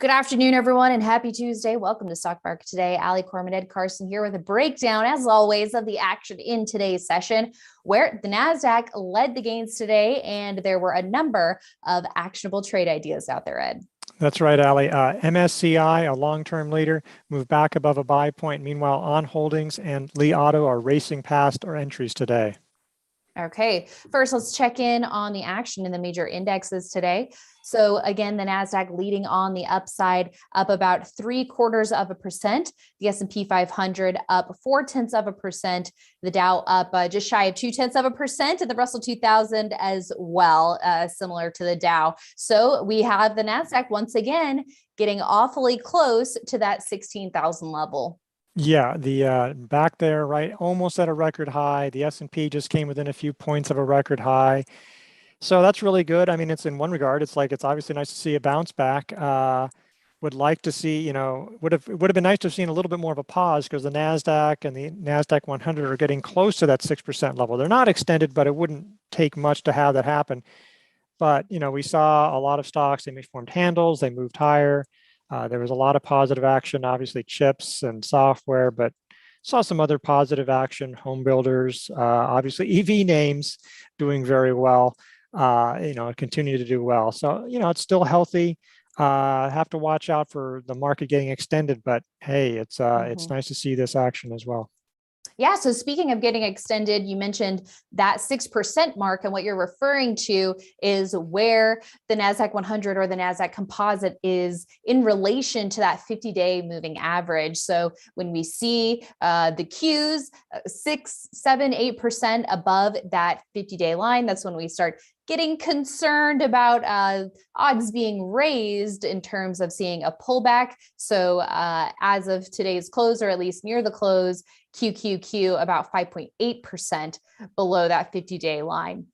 Good afternoon, everyone, and happy Tuesday. Welcome to Stock Market Today. Ali Corman, Ed Carson here with a breakdown, as always, of the action in today's session, where the NASDAQ led the gains today, and there were a number of actionable trade ideas out there, Ed. That's right, Ali. MSCI, a long-term leader, moved back above a buy point. Meanwhile, On Holdings and Li Auto are racing past our entries today. Okay, first let's check in on the action in the major indexes today. So again, the NASDAQ leading on the upside, up about 0.75%. The S&P 500 up 0.4%. The Dow up just shy of 0.2%, and the Russell 2000 as well, similar to the Dow. So we have the NASDAQ once again getting awfully close to that 16,000 level. Yeah, the back there, right, almost at a record high. The S&P just came within a few points of a record high. So that's really good. I mean, it's in one regard, it's obviously nice to see a bounce back. Would like to see, would have been nice to have seen a little bit more of a pause, because the NASDAQ and the NASDAQ 100 are getting close to that 6% level. They're not extended, but it wouldn't take much to have that happen. But, we saw a lot of stocks, they formed handles, they moved higher. There was a lot of positive action, obviously chips and software, but saw some other positive action, home builders, obviously EV names doing very well, continue to do well. So, it's still healthy. Have to watch out for the market getting extended, but hey, it's nice to see this action as well. Yeah. So speaking of getting extended, you mentioned that 6% mark, and what you're referring to is where the NASDAQ 100 or the NASDAQ composite is in relation to that 50-day moving average. So when we see the Qs 6, 7, 8% above that 50-day line, that's when we start getting concerned about odds being raised in terms of seeing a pullback. So as of today's close, or at least near the close, QQQ about 5.8% below that 50-day line.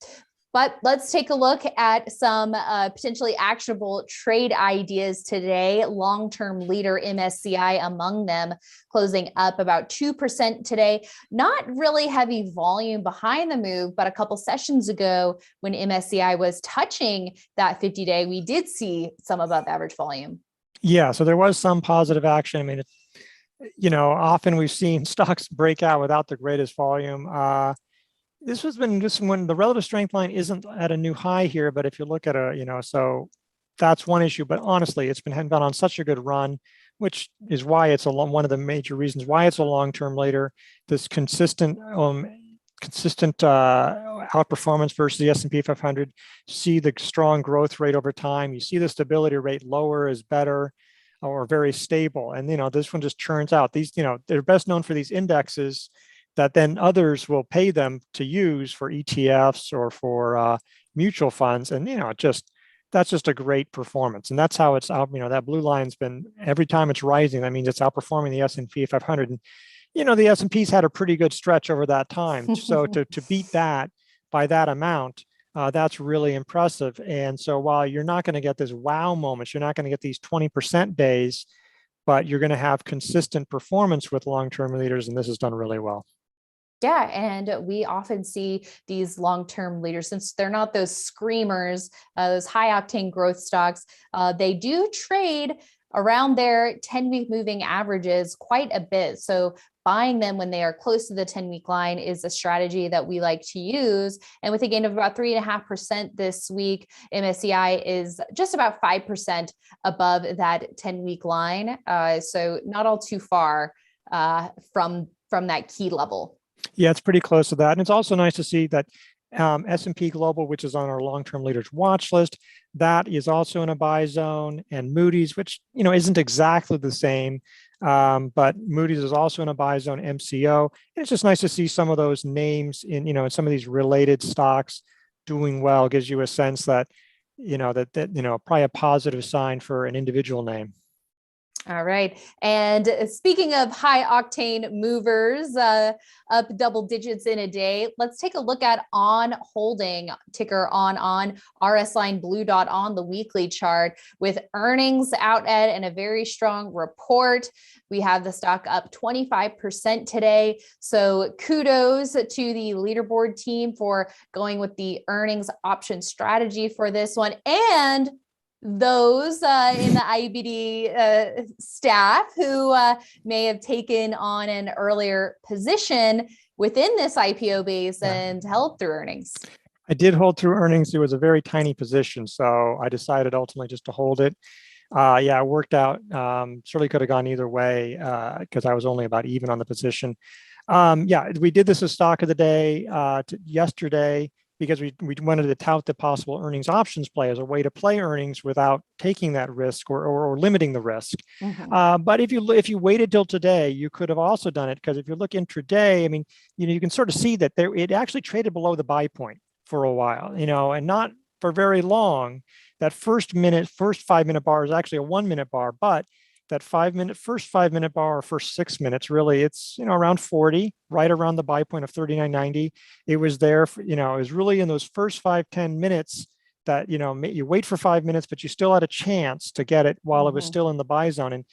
But let's take a look at some potentially actionable trade ideas today. Long-term leader MSCI among them, closing up about 2% today. Not really heavy volume behind the move, but a couple sessions ago when MSCI was touching that 50-day, we did see some above average volume. Yeah, so there was some positive action. I mean, often we've seen stocks break out without the greatest volume. This has been just when the relative strength line isn't at a new high here, but if you look at so that's one issue. But honestly, it's been on such a good run, which is why it's one of the major reasons why it's a long-term leader. This consistent outperformance versus the S&P 500. See the strong growth rate over time. You see the stability rate lower is better, or very stable. And, this one just churns out. These, they're best known for these indexes that then others will pay them to use for ETFs or for mutual funds. And, that's just a great performance. And that's how it's out. That blue line's been, every time it's rising, that means it's outperforming the S&P 500. And, the S&P's had a pretty good stretch over that time. So to beat that by that amount, that's really impressive. And so while you're not going to get this wow moments, you're not going to get these 20% days, but you're going to have consistent performance with long-term leaders, and this has done really well. Yeah, and we often see these long-term leaders, since they're not those screamers, those high-octane growth stocks, they do trade around their 10-week moving averages quite a bit. So buying them when they are close to the 10-week line is a strategy that we like to use. And with a gain of about 3.5% this week, MSCI is just about 5% above that 10-week line. So not all too far from that key level. Yeah, it's pretty close to that. And it's also nice to see that S&P Global, which is on our long-term leaders watch list, that is also in a buy zone, and Moody's, which isn't exactly the same, but Moody's is also in a buy zone. MCO, and it's just nice to see some of those names in in some of these related stocks doing well. It gives you a sense that probably a positive sign for an individual name. All right. And speaking of high octane movers, up double digits in a day, let's take a look at On Holding, ticker on RS line blue dot on the weekly chart, with earnings out at and a very strong report. We have the stock up 25% today. So kudos to the leaderboard team for going with the earnings option strategy for this one. And those in the IBD staff who may have taken on an earlier position within this IPO base and held through earnings. I did hold through earnings. It was a very tiny position, so I decided ultimately just to hold it. Yeah, it worked out. Certainly could have gone either way because I was only about even on the position. Yeah, we did this as stock of the day yesterday because we wanted to tout the possible earnings options play as a way to play earnings without taking that risk or limiting the risk. But if you waited till today, you could have also done it, because if you look intraday, I mean, you can sort of see that it actually traded below the buy point for a while, and not for very long. That first 5 minute bar is actually a 1 minute bar, but that first 5 minute bar or first 6 minutes, really, it's, around 40, right around the buy point of 39.90. It was there, it was really in those first 5-10 minutes that, you wait for 5 minutes, but you still had a chance to get it while it was still in the buy zone. And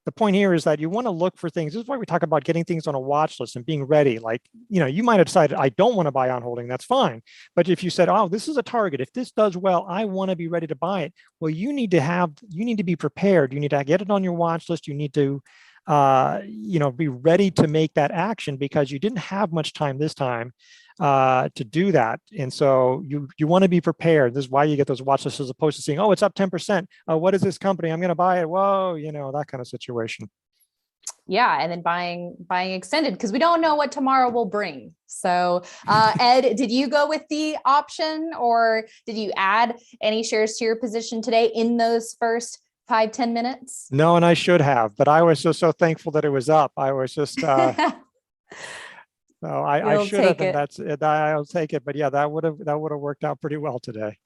the point here is that you want to look for things. This is why we talk about getting things on a watch list and being ready. Like, you might have decided, I don't want to buy on holding. That's fine. But if you said, oh, this is a target, if this does well, I want to be ready to buy it. Well, you need to be prepared. You need to get it on your watch list. You need to, be ready to make that action, because you didn't have much time this time to do that. And so you want to be prepared. This is why you get those watch lists, as opposed to saying, oh, it's up 10%. What is this company? I'm going to buy it. Whoa, that kind of situation. Yeah. And then buying extended, because we don't know what tomorrow will bring. So Ed, did you go with the option, or did you add any shares to your position today in those first 5-10 minutes? No, and I should have, but I was just so thankful that it was up. I was just so I should have, and I'll take it. But yeah, that would have worked out pretty well today.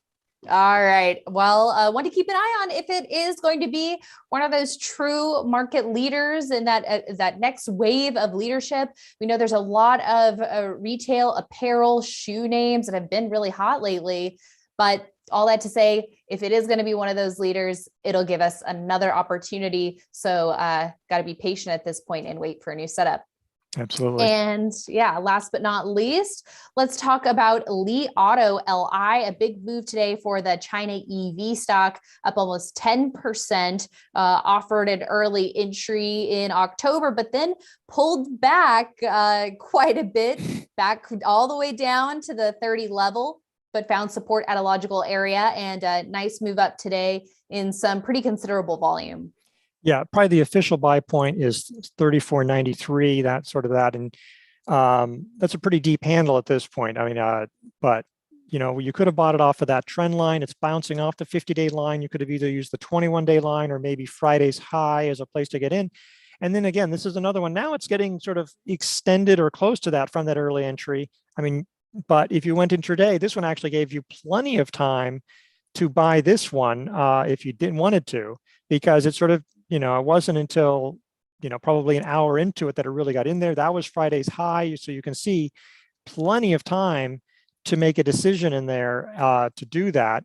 All right. Well, I want to keep an eye on if it is going to be one of those true market leaders in that next wave of leadership. We know there's a lot of retail apparel shoe names that have been really hot lately, but all that to say, if it is going to be one of those leaders, it'll give us another opportunity. So got to be patient at this point and wait for a new setup. Absolutely. And yeah, last but not least, let's talk about Li Auto LI, a big move today for the China EV stock, up almost 10%, offered an early entry in October, but then pulled back quite a bit, back all the way down to the 30 level, but found support at a logical area, and a nice move up today in some pretty considerable volume. Yeah, probably the official buy point is 34.93, and that's a pretty deep handle at this point. I mean, but you could have bought it off of that trend line. It's bouncing off the 50-day line. You could have either used the 21-day line or maybe Friday's high as a place to get in. And then again, this is another one. Now it's getting sort of extended or close to that from that early entry. I mean, but if you went intraday, this one actually gave you plenty of time to buy this one if you didn't wanted to, because it sort of, it wasn't until, probably an hour into it that it really got in there. That was Friday's high. So you can see plenty of time to make a decision in there to do that.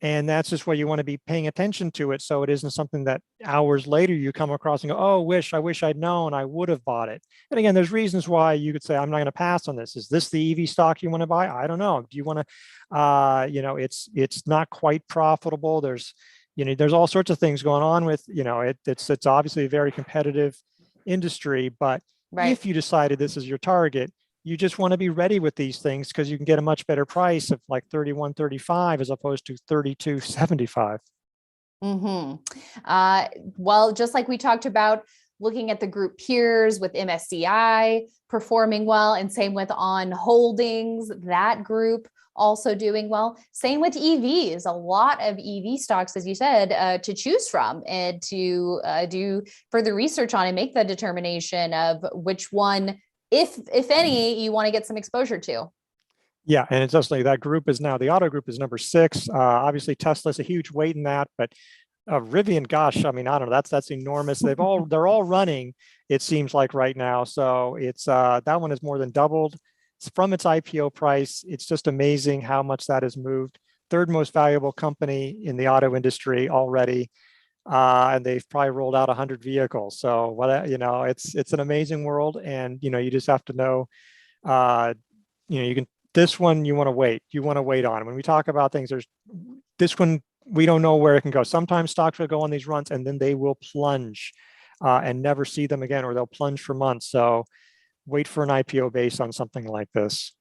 And that's just why you want to be paying attention to it. So it isn't something that hours later you come across and go, oh, I wish I'd known, I would have bought it. And again, there's reasons why you could say, I'm not going to pass on this. Is this the EV stock you want to buy? I don't know. Do you want to, it's not quite profitable. There's all sorts of things going on with, it's obviously a very competitive industry, but if you decided this is your target, you just want to be ready with these things, because you can get a much better price of like 31.35 as opposed to 32.75. Well, just like we talked about, looking at the group peers with MSCI performing well, and same with On Holdings, that group also doing well. Same with EVs, a lot of EV stocks, as you said, to choose from and to do further research on and make the determination of which one, if any, you want to get some exposure to. Yeah, and it's just like that group is now, the auto group is number 6. Obviously, Tesla's a huge weight in that, but Rivian, gosh, I mean, I don't know, that's enormous. They're all running, it seems like right now. So it's that one has more than doubled from its IPO price. It's just amazing how much that has moved. Third most valuable company in the auto industry already. And they've probably rolled out 100 vehicles. So it's an amazing world, and you just have to know, you can, this one you want to wait on. When we talk about things, there's this one we don't know where it can go. Sometimes stocks will go on these runs and then they will plunge and never see them again, or they'll plunge for months. So wait for an IPO based on something like this.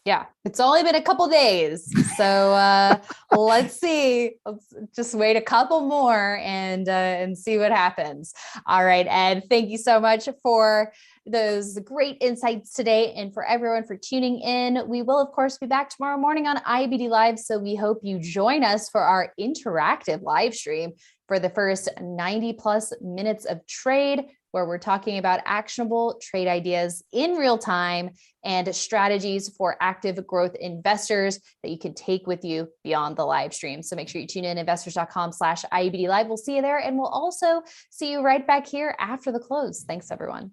Yeah, it's only been a couple days. So let's see. Let's just wait a couple more and see what happens. All right, Ed, thank you so much for those great insights today, and for everyone for tuning in. We will, of course, be back tomorrow morning on IBD Live. So we hope you join us for our interactive live stream for the first 90 plus minutes of trade, where we're talking about actionable trade ideas in real time and strategies for active growth investors that you can take with you beyond the live stream. So make sure you tune in, investors.com/IBD Live. We'll see you there. And we'll also see you right back here after the close. Thanks, everyone.